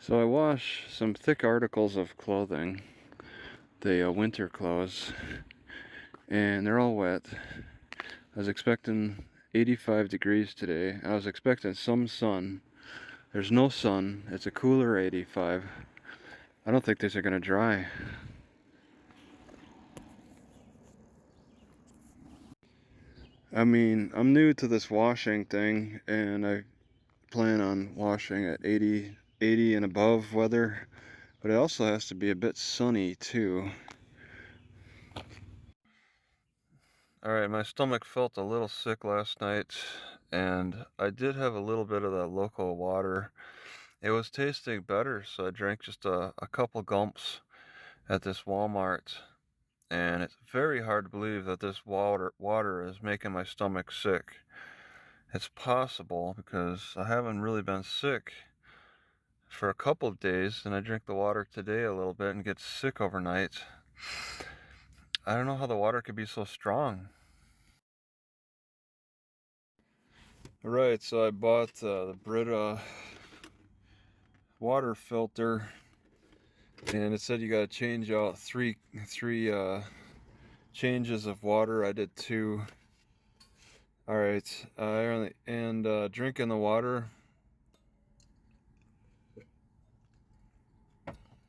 So I wash some thick articles of clothing, the winter clothes, and they're all wet. I was expecting 85 degrees today. I was expecting some sun. There's no sun. It's a cooler 85. I don't think these are gonna dry. I mean, I'm new to this washing thing, and I plan on washing at 80 and above weather, but it also has to be a bit sunny too. Alright, my stomach felt a little sick last night, and I did have a little bit of that local water. It was tasting better, so I drank just a couple gulps at this Walmart, and it's very hard to believe that this water is making my stomach sick. It's possible because I haven't really been sick for a couple of days, and I drink the water today a little bit and get sick overnight. I don't know how the water could be so strong. Right, so I bought the Brita water filter, and it said you gotta change out three changes of water. I did 2. All right, and drinking the water.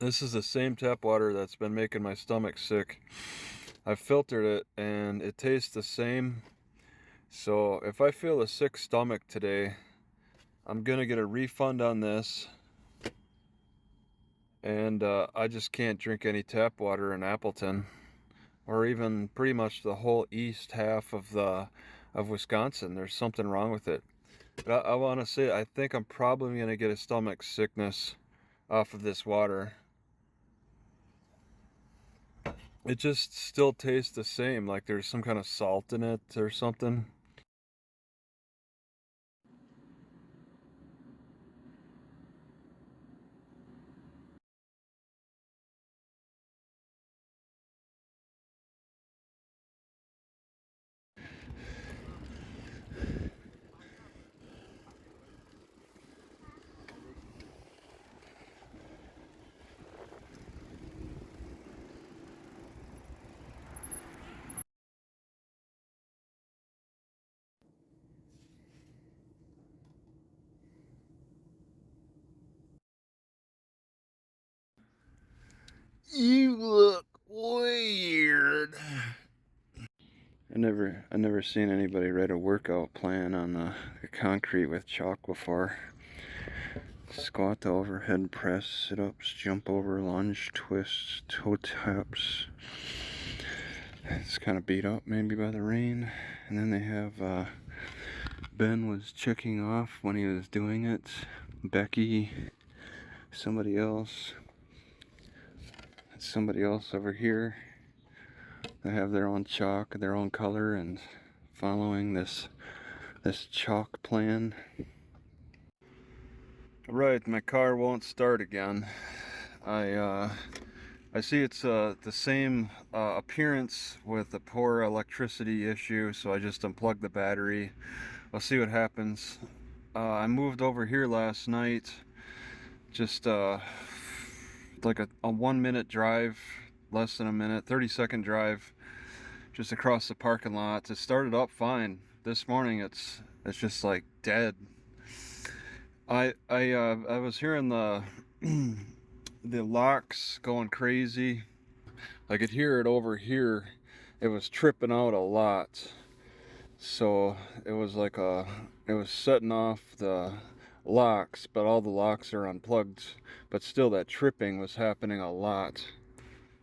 This is the same tap water that's been making my stomach sick. I filtered it, and it tastes the same. So if I feel a sick stomach today, I'm gonna get a refund on this, and I just can't drink any tap water in Appleton, or even pretty much the whole east half of Wisconsin. There's something wrong with it. But I want to say, I think I'm probably gonna get a stomach sickness off of this water. It just still tastes the same, like there's some kind of salt in it or something. You look weird. I never seen anybody write a workout plan on the concrete with chalk before. Squat to overhead press, sit-ups, jump over, lunge, twists, toe taps. It's kind of beat up maybe by the rain. And then they have Ben was checking off when he was doing it. Becky, somebody else over here. They have their own chalk, their own color, and following this chalk plan. Right, my car won't start again. I see it's the same appearance with the poor electricity issue, so I just unplugged the battery. I'll see what happens. I moved over here last night, just like a 1-minute drive, less than a minute, 30-second drive, just across the parking lot. It started up fine. This morning it's just like dead. I was hearing the the locks going crazy. I could hear it over here. It was tripping out a lot. So it was like it was setting off the locks, but all the locks are unplugged. But still, that tripping was happening a lot.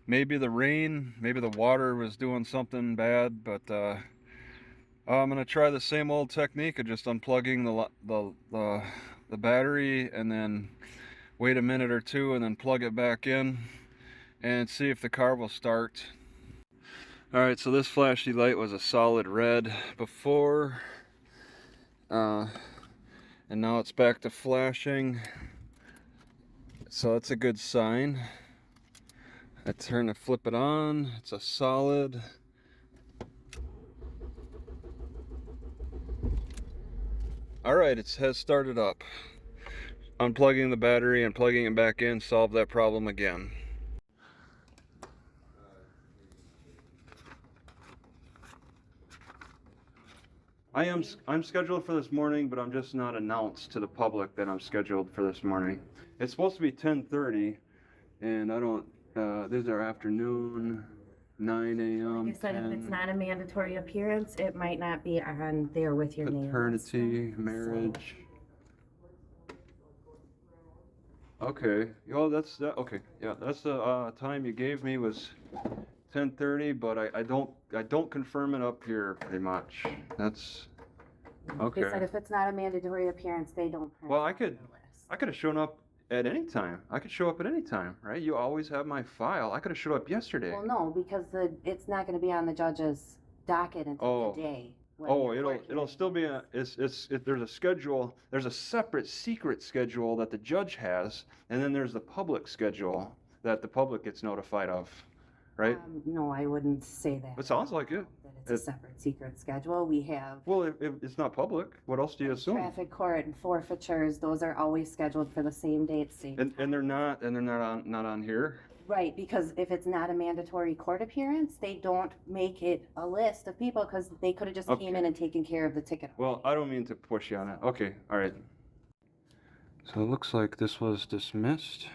Maybe the rain, maybe the water was doing something bad, but I'm gonna try the same old technique of just unplugging the battery and then wait a minute or two and then plug it back in and see if the car will start. Alright, so this flashy light was a solid red before, and now it's back to flashing, so that's a good sign. I turn to flip it on, it's a solid. Alright, it has started up. unplugging the battery and plugging it back in solved that problem again. I'm scheduled for this morning, but I'm just not announced to the public that I'm scheduled for this morning. It's supposed to be 10:30, and I don't. These are afternoon, 9 a.m. Like I said, if it's not a mandatory appearance, it might not be on there with your name. Paternity, marriage. Okay. Oh, that's that. Okay. Yeah, that's the time you gave me was 10:30, but I don't confirm it up here pretty much. That's okay. They said if it's not a mandatory appearance, they don't. Well, I could have shown up at any time. I could show up at any time, right? You always have my file. I could have showed up yesterday. Well, no, because it's not going to be on the judge's docket until the day. Oh, it'll still be there's a schedule. There's a separate secret schedule that the judge has, and then there's the public schedule that the public gets notified of, right? No, I wouldn't say that. It sounds like it. That it's a separate secret schedule. We have. Well, if it's not public, what else do you assume? Traffic court and forfeitures; those are always scheduled for the same date, same time. And they're not on here. Right, because if it's not a mandatory court appearance, they don't make it a list of people because they could have just came in and taken care of the ticket. Well, I don't mean to push you on it. Okay, all right. So it looks like this was dismissed.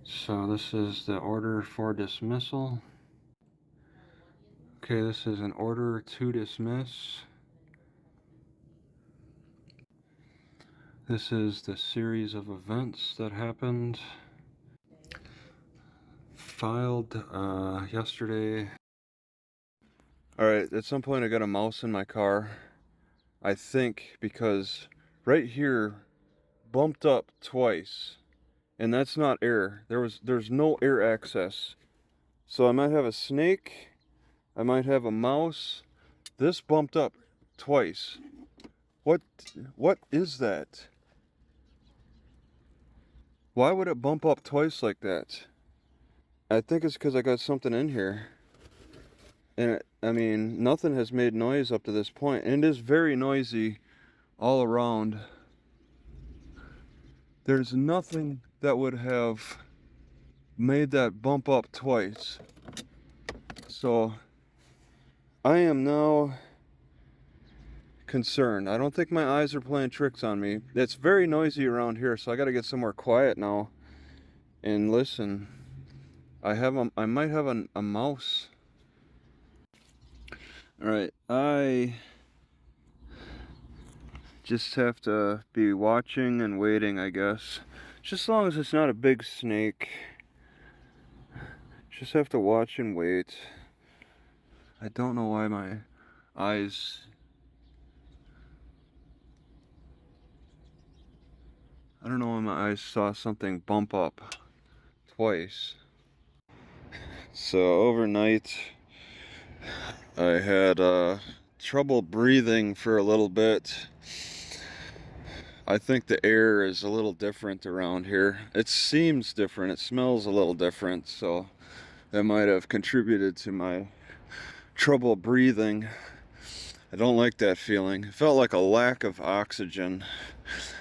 So this is the order for dismissal. Okay, this is an order to dismiss. This is the series of events that happened. Filed yesterday. Alright, at some point I got a mouse in my car. I think because right here bumped up twice. And that's not air. There's no air access. So I might have a snake. I might have a mouse. This bumped up twice. What is that? Why would it bump up twice like that? I think it's because I got something in here. And I mean, nothing has made noise up to this point. And it is very noisy all around. There's nothing that would have made that bump up twice. So I am now concerned. I don't think my eyes are playing tricks on me. It's very noisy around here, so I got to get somewhere quiet now and listen. I might have a mouse. All right, I just have to be watching and waiting, I guess. Just as long as it's not a big snake. Just have to watch and wait. I don't know why my eyes... I don't know why my eyes saw something bump up twice. So overnight, I had trouble breathing for a little bit. I think the air is a little different around here. It seems different. It smells a little different. So that might have contributed to my trouble breathing. I don't like that feeling. It felt like a lack of oxygen.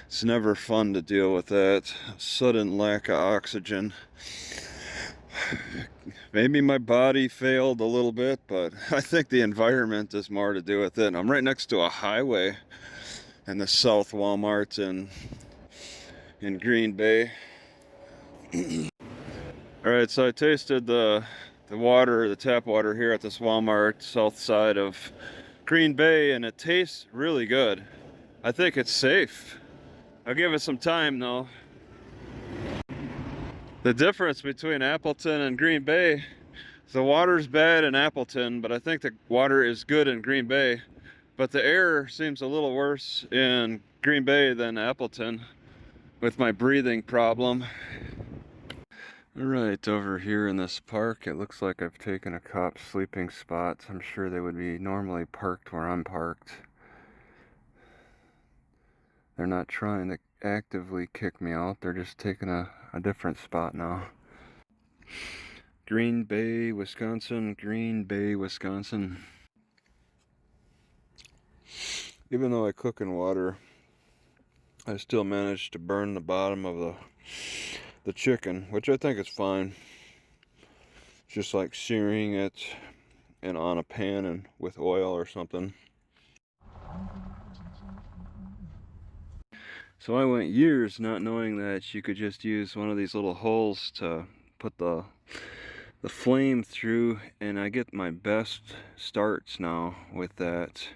It's never fun to deal with that. A sudden lack of oxygen. Maybe my body failed a little bit, but I think the environment is more to do with it. I'm right next to a highway in the South Walmart in Green Bay. Alright, so I tasted the water, the tap water here at this Walmart south side of Green Bay, and it tastes really good. I think it's safe. I'll give it some time though. The difference between Appleton and Green Bay, the water's bad in Appleton, but I think the water is good in Green Bay. But the air seems a little worse in Green Bay than Appleton with my breathing problem. Alright, over here in this park, it looks like I've taken a cop's sleeping spot. I'm sure they would be normally parked where I'm parked. They're not trying to actively kick me out, they're just taking a different spot now. Green Bay, Wisconsin, Green Bay, Wisconsin. Even though I cook in water, I still managed to burn the bottom of the chicken, which I think is fine. Just like searing it and on a pan and with oil or something. So I went years not knowing that you could just use one of these little holes to put the flame through, and I get my best starts now with that.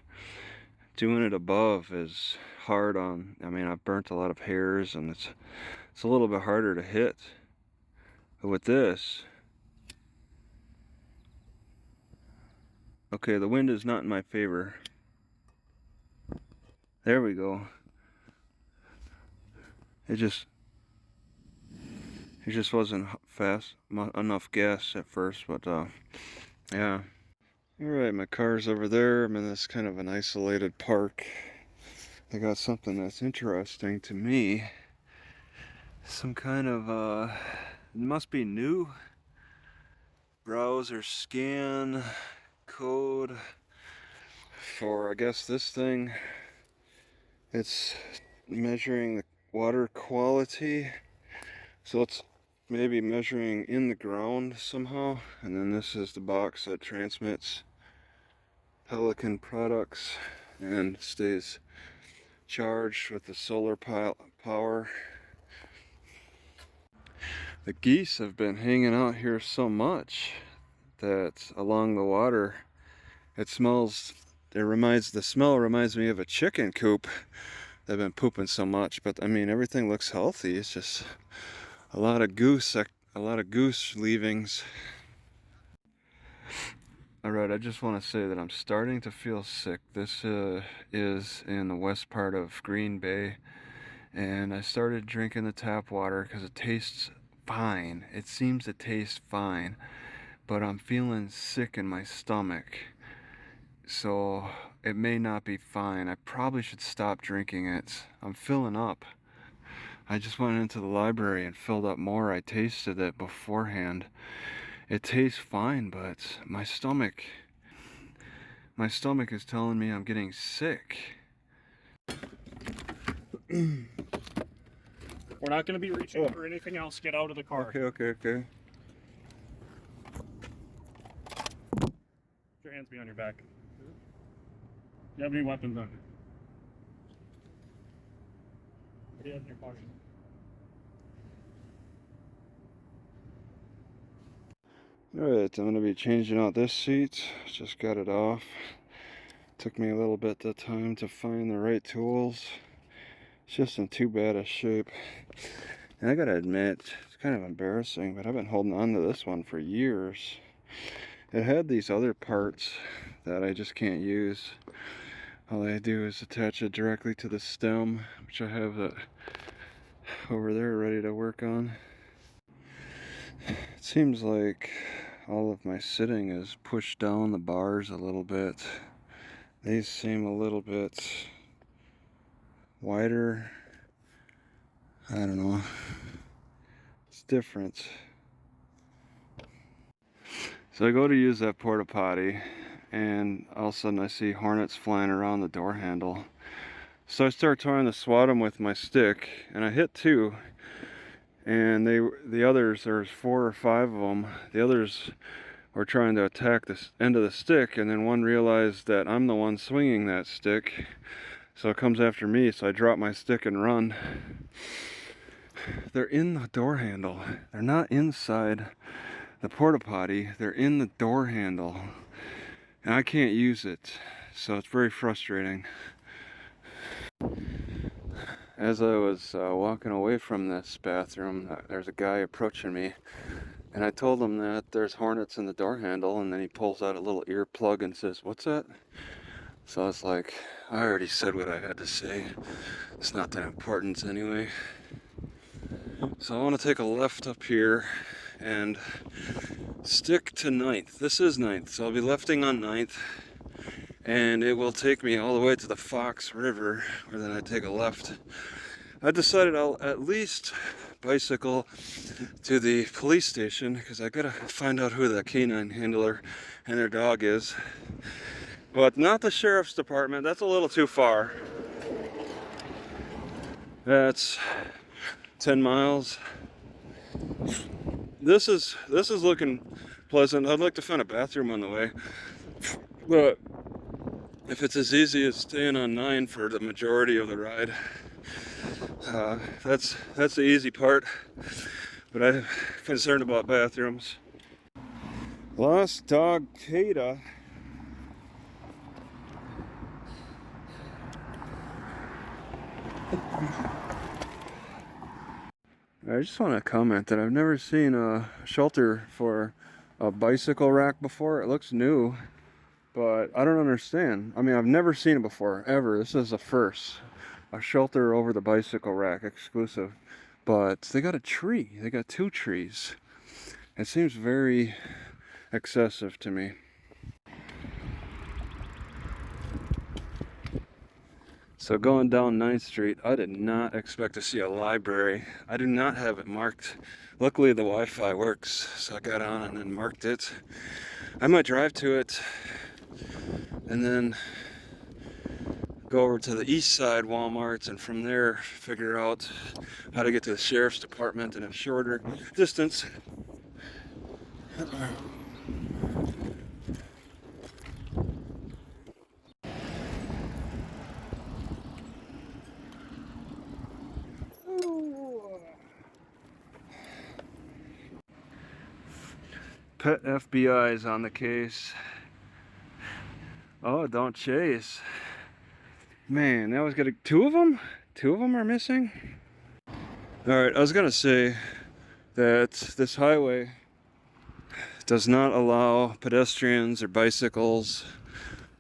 Doing it above is hard on, I mean, I've burnt a lot of hairs and it's a little bit harder to hit. But with this, okay, the wind is not in my favor. There we go. It just wasn't fast enough gas at first, but yeah. Alright, my car's over there. I'm in this kind of an isolated park. I got something that's interesting to me. Some kind of, it must be new. Browser scan code for, I guess, this thing. It's measuring the water quality. So it's maybe measuring in the ground somehow. And then this is the box that transmits Pelican products and stays charged with the solar power. The geese have been hanging out here so much that along the water it smells, the smell reminds me of a chicken coop. They've been pooping so much, but I mean everything looks healthy. It's just a lot of goose leavings. Alright, I just want to say that I'm starting to feel sick. This is in the west part of Green Bay, and I started drinking the tap water because it tastes fine. It seems to taste fine, but I'm feeling sick in my stomach, so it may not be fine. I probably should stop drinking it. I'm filling up. I just went into the library and filled up more. I tasted it beforehand. It tastes fine, but my stomach is telling me I'm getting sick. We're not going to be reaching for anything else. Get out of the car. Okay. Put your hands behind your back. Do you have any weapons on you? What do you have in your pocket? Alright, I'm going to be changing out this seat. Just got it off. Took me a little bit of time to find the right tools. It's just in too bad a shape. And I gotta admit, it's kind of embarrassing, but I've been holding on to this one for years. It had these other parts that I just can't use. All I do is attach it directly to the stem, which I have that over there ready to work on. It seems like all of my sitting is pushed down the bars a little bit. These seem a little bit wider. I don't know. It's different. So I go to use that porta potty, and all of a sudden I see hornets flying around the door handle. So I start trying to swat them with my stick, and I hit two. And the others, there's 4 or 5 of them. The others were trying to attack this end of the stick, and then one realized that I'm the one swinging that stick, so it comes after me. So I drop my stick and run. They're in the door handle. They're not inside the porta potty. They're in the door handle, and I can't use it, so it's very frustrating. As I was walking away from this bathroom, there's a guy approaching me, and I told him that there's hornets in the door handle, and then he pulls out a little earplug and says, "What's that?" So I was like, I already said what I had to say. It's not that important anyway. So I want to take a left up here and stick to 9th. This is 9th, so I'll be lefting on 9th, and it will take me all the way to the Fox River, where then I take a left. I decided I'll at least bicycle to the police station, because I gotta find out who the canine handler and their dog is. But not the sheriff's department, that's a little too far. That's 10 miles. This is looking pleasant. I'd like to find a bathroom on the way, but if it's as easy as staying on 9 for the majority of the ride, that's the easy part. But I'm concerned about bathrooms. Lost dog Kata. I just want to comment that I've never seen a shelter for a bicycle rack before. It looks new, but I don't understand. I mean, I've never seen it before, ever. This is a first. A shelter over the bicycle rack, exclusive. But they got a tree. They got 2 trees. It seems very excessive to me. So going down 9th Street, I did not expect to see a library. I do not have it marked. Luckily the Wi-Fi works, so I got on and then marked it. I might drive to it and then go over to the east side Walmarts and from there figure out how to get to the sheriff's department in a shorter distance. Pet FBI is on the case. Oh, don't chase. Man, that was gonna 2 of them? 2 of them are missing? Alright, I was gonna say that this highway does not allow pedestrians or bicycles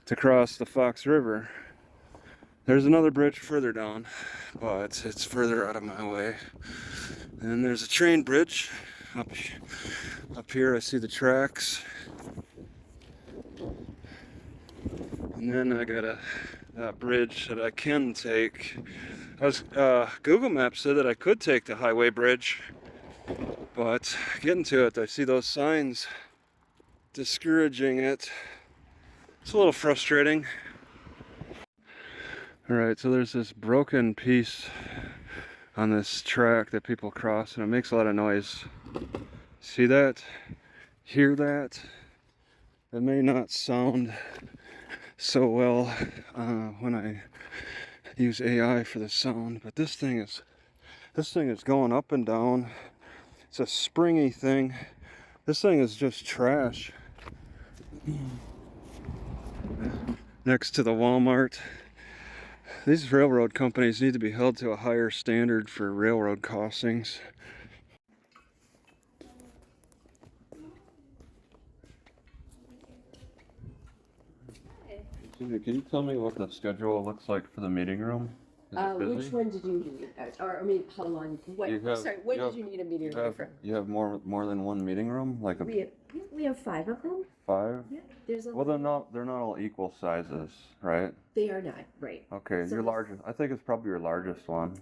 to cross the Fox River. There's another bridge further down, but it's further out of my way. And there's a train bridge up here. I see the tracks. And then I got a bridge that I can take. Google Maps said that I could take the highway bridge, but getting to it, I see those signs discouraging it. It's a little frustrating. Alright, so there's this broken piece on this track that people cross, and it makes a lot of noise. See that? Hear that? It may not sound so well when I use AI for the sound, but this thing is going up and down. It's a springy thing. This thing is just trash. Next to the Walmart. These railroad companies need to be held to a higher standard for railroad crossings. Can you tell me what the schedule looks like for the meeting room? Is it busy? Which one did you need? Or, I mean, how long? What, You have- sorry, when you did have- you need a meeting room for? You have more than one meeting room, like We have 5 of them. 5? Yeah, there's a. Well, they're not all equal sizes, right? They are not, right. Okay, So your this- largest. I think it's probably your largest one.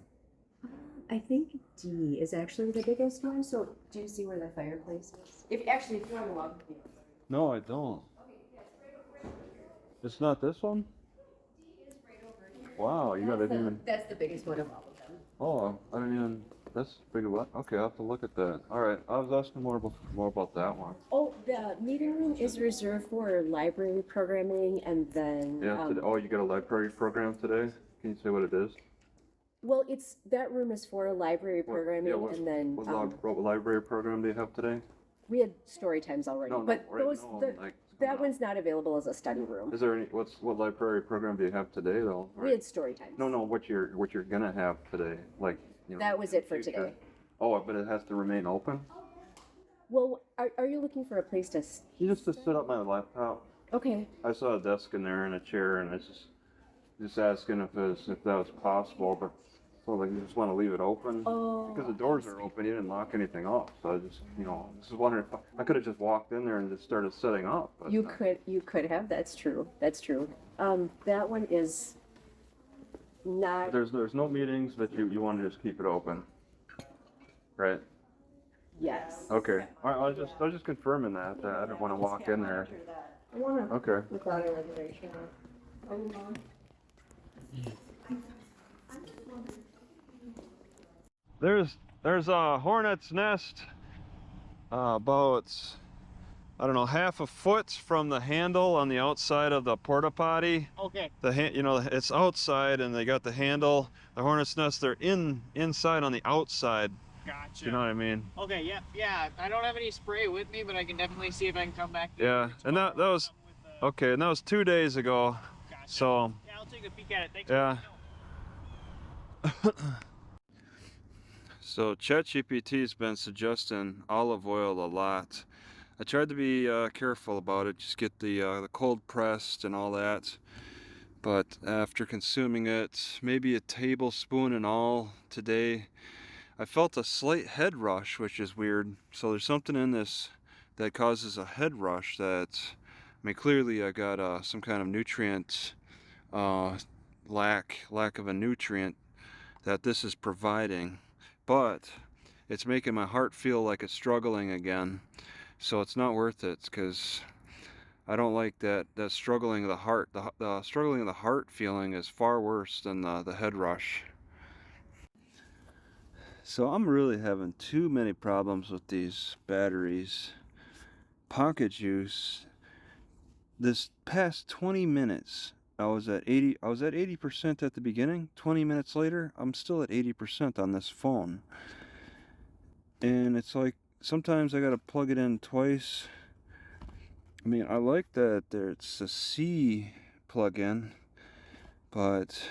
I think D is actually the biggest one, so do you see where the fireplace is? If you want to walk with me. No, I don't. It's not this one. Wow, you got it even. That's the biggest one of all of them. Oh, I didn't even. That's big. What? Okay, I'll have to look at that. All right, I was asking more about that one. Oh, the meeting room is reserved for library programming and then. Yeah. Oh, you got a library program today? Can you say what it is? Well, that room is for library programming and then. What library program do you have today? We had story times already, No, but right, those, no, the- like, that one's not available as a study room. Is there any? What library program do you have today, though? We had story times. No, what you're gonna have today, like you know. That was it for future? today. Oh, but it has to remain open. Well, are you looking for a place to? Just to set up my laptop. Okay. I saw a desk in there and a chair, and I just asking if that was possible, but so like you just want to leave it open because the doors are open. You didn't lock anything off, so I just just wondering if I could have just walked in there and just started setting up. But, You could have. That's true. That one is not. There's no meetings, but you want to just keep it open, right? Yes. Okay. All right. I was just confirming that. I didn't want to walk in there. I want to. Okay. Without a reservation. There's a hornet's nest about, I don't know, half a foot from the handle on the outside of the porta potty. Okay. You know, it's outside and they got the handle. The hornet's nest, they're inside on the outside. Gotcha. You know what I mean? Okay, yeah. I don't have any spray with me, but I can definitely see if I can come back. Yeah, and that was okay, and that was 2 days ago. Gotcha. So yeah, I'll take a peek at it. Thanks. yeah. So ChatGPT's been suggesting olive oil a lot. I tried to be careful about it, just get the cold pressed and all that. But after consuming it, maybe a tablespoon in all today, I felt a slight head rush, which is weird. So there's something in this that causes a head rush that, I mean, clearly I got some kind of nutrient lack of a nutrient that this is providing. But it's making my heart feel like it's struggling again. So it's not worth it, because I don't like that struggling of the heart. The struggling of the heart feeling is far worse than the head rush. So I'm really having too many problems with these batteries. Pocket juice. This past 20 minutes, I was at 80% at the beginning. 20 minutes later, I'm still at 80% on this phone. And it's like sometimes I gotta plug it in twice. I mean, I like that it's a C plug-in, but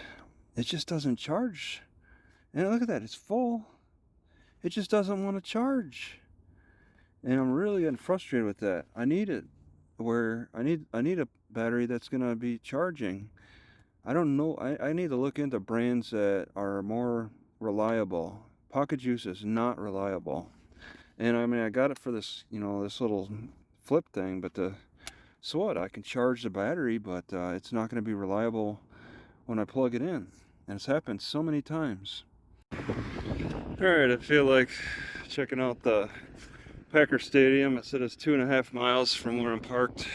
it just doesn't charge. And look at that, it's full. It just doesn't want to charge. And I'm really getting frustrated with that. I need it where I need a battery that's gonna be charging. I don't know. I need to look into brands that are more reliable. Pocket Juice is not reliable. And I mean, I got it for this, you know, this little flip thing, but so what? I can charge the battery, but it's not going to be reliable when I plug it in. And it's happened so many times. Alright, I feel like checking out the Packer Stadium. It said it's 2.5 miles from where I'm parked.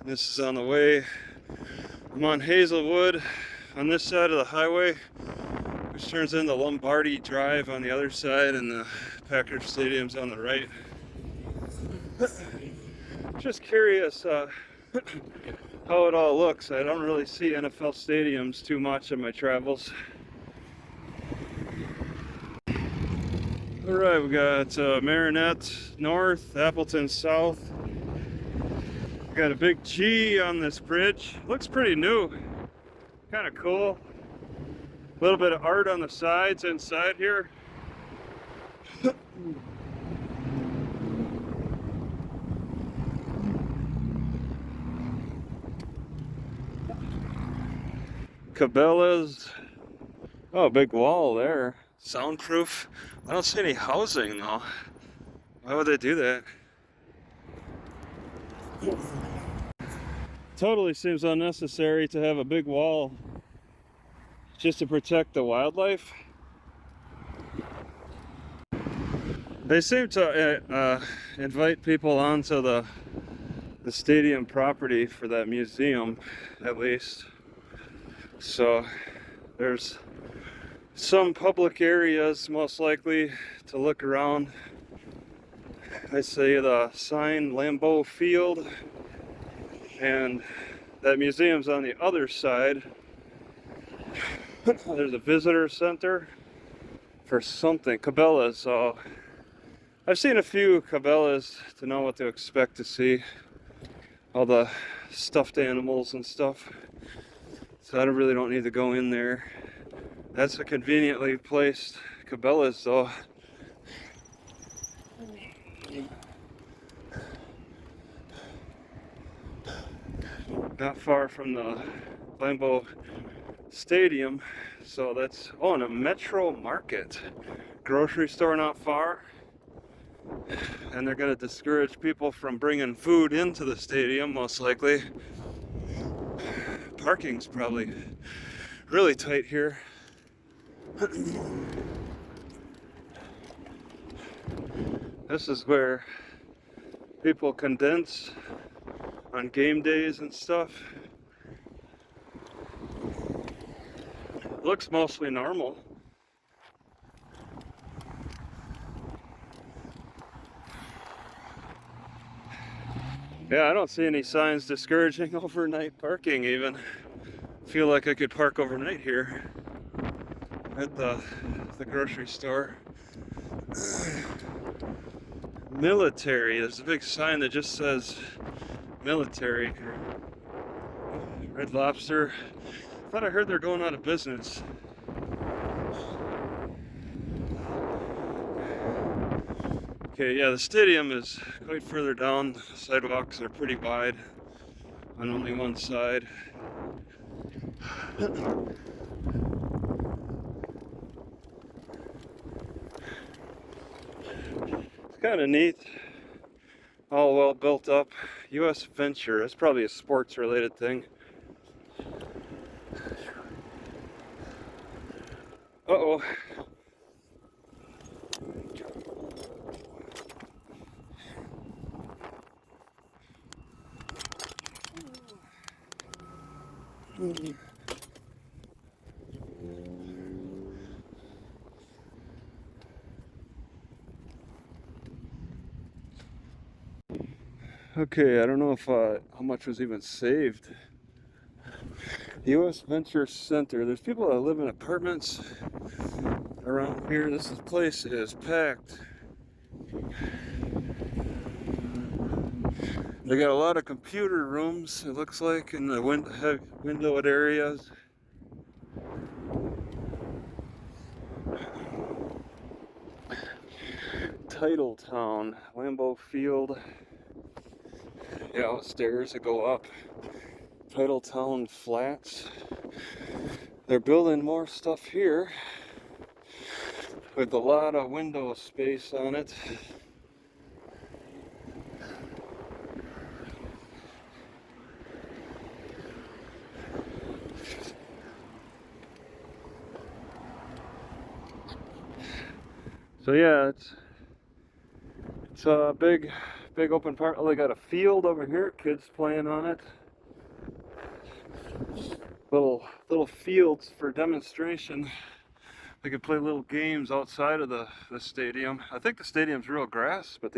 This is on the way. I'm on Hazelwood on this side of the highway, which turns into Lombardi Drive on the other side, and the Packer Stadium's on the right. Just curious how it all looks. I don't really see NFL stadiums too much in my travels. Alright, we got Marinette North, Appleton South. We got a big G on this bridge. Looks pretty new. Kind of cool. A little bit of art on the sides inside here. Cabela's. Oh, big wall there. Soundproof. I don't see any housing though. Why would they do that? Totally seems unnecessary to have a big wall just to protect the wildlife. They seem to invite people onto the stadium property for that museum, at least. So there's some public areas most likely to look around. I see the sign Lambeau Field, and that museum's on the other side. There's a visitor center for something, Cabela's. So I've seen a few Cabela's to know what to expect to see. All the stuffed animals and stuff. So I really don't need to go in there. That's a conveniently placed Cabela's though. Not far from the Lambeau Stadium. So that's, oh, and a Metro Market. Grocery store not far. And they're going to discourage people from bringing food into the stadium, most likely. Parking's probably really tight here. This is where people condense on game days and stuff. Looks mostly normal. Yeah, I don't see any signs discouraging overnight parking even. Feel like I could park overnight here at the grocery store. Military. There's a big sign that just says military. Red Lobster. I thought I heard they're going out of business. Okay, yeah, the stadium is quite further down. The sidewalks are pretty wide on only one side. It's kind of neat. All well built up. U.S. Venture. It's probably a sports related thing. Uh-oh. Okay, I don't know if how much was even saved. U.S. Venture Center. There's people that live in apartments around here. This place is packed. They got a lot of computer rooms, it looks like, in the windowed areas. Titletown, Lambeau Field. Yeah, stairs that go up. Titletown Flats. They're building more stuff here with a lot of window space on it. So yeah, it's a big open park. Oh, they got a field over here. Kids playing on it. Little fields for demonstration. They could play little games outside of the stadium. I think the stadium's real grass, but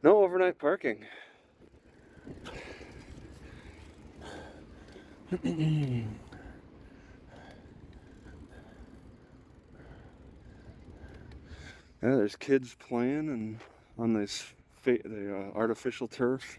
no overnight parking. Yeah, there's kids playing and on the artificial turf.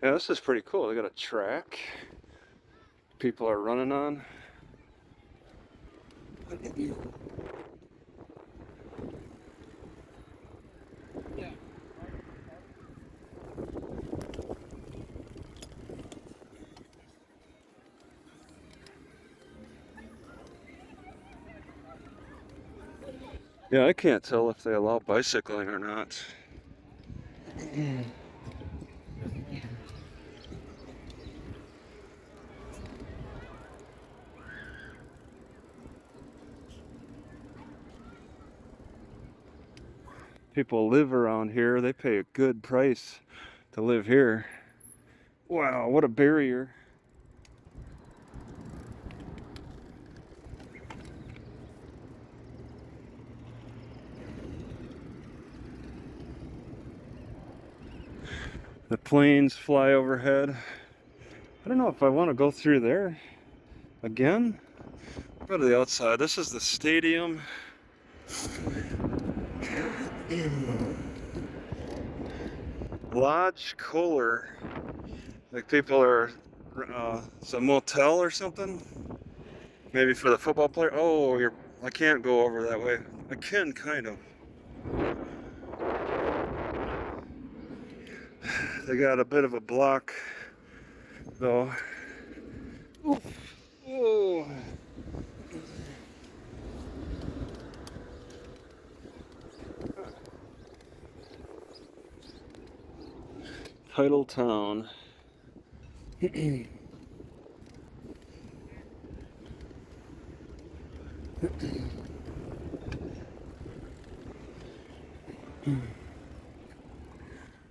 Yeah, this is pretty cool. They got a track people are running on. Yeah, I can't tell if they allow bicycling or not. People live around here. They pay a good price to live here. Wow, what a barrier. The planes fly overhead. I don't know if I want to go through there again. Go to the outside. This is the stadium. Lodge Kohler. Like people are, it's a motel or something. Maybe for the football player. Oh, I can't go over that way. I can, kind of. They got a bit of a block, though. Oof. Oh. Titletown.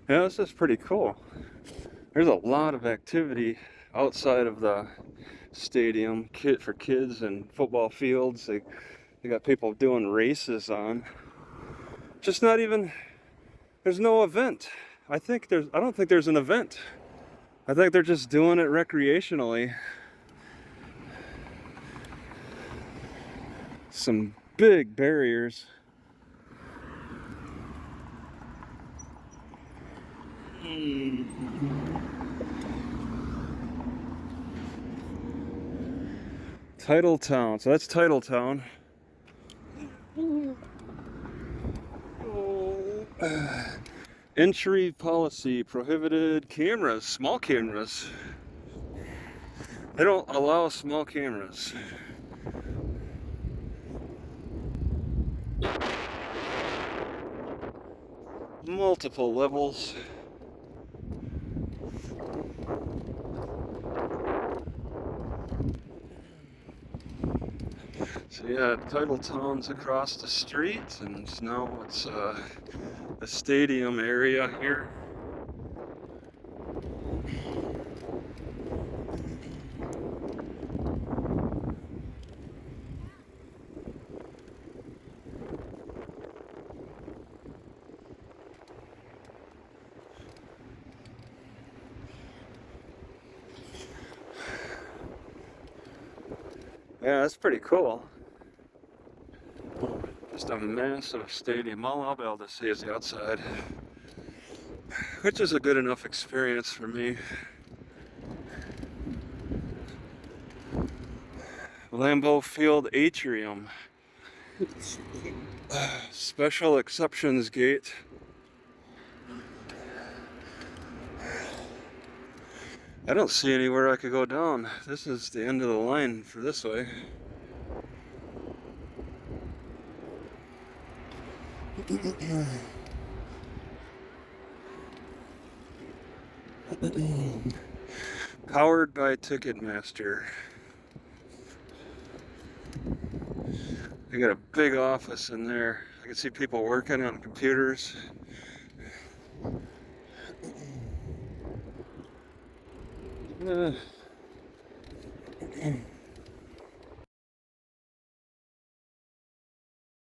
Yeah, this is pretty cool. There's a lot of activity outside of the stadium for kids and football fields. They got people doing races on. Just not even, there's no event. I don't think there's an event. I think they're just doing it recreationally. Some big barriers. Titletown. So that's Titletown. Entry policy prohibited cameras, small cameras. They don't allow small cameras. Multiple levels. So yeah, Titletown's across the street, and now it's a stadium area here. Yeah, that's pretty cool. Just a massive stadium. All I'll be able to see is the outside, which is a good enough experience for me. Lambeau Field atrium. Special exceptions gate. I don't see anywhere I could go down. This is the end of the line for this way. Powered by Ticketmaster. They got a big office in there. I can see people working on computers.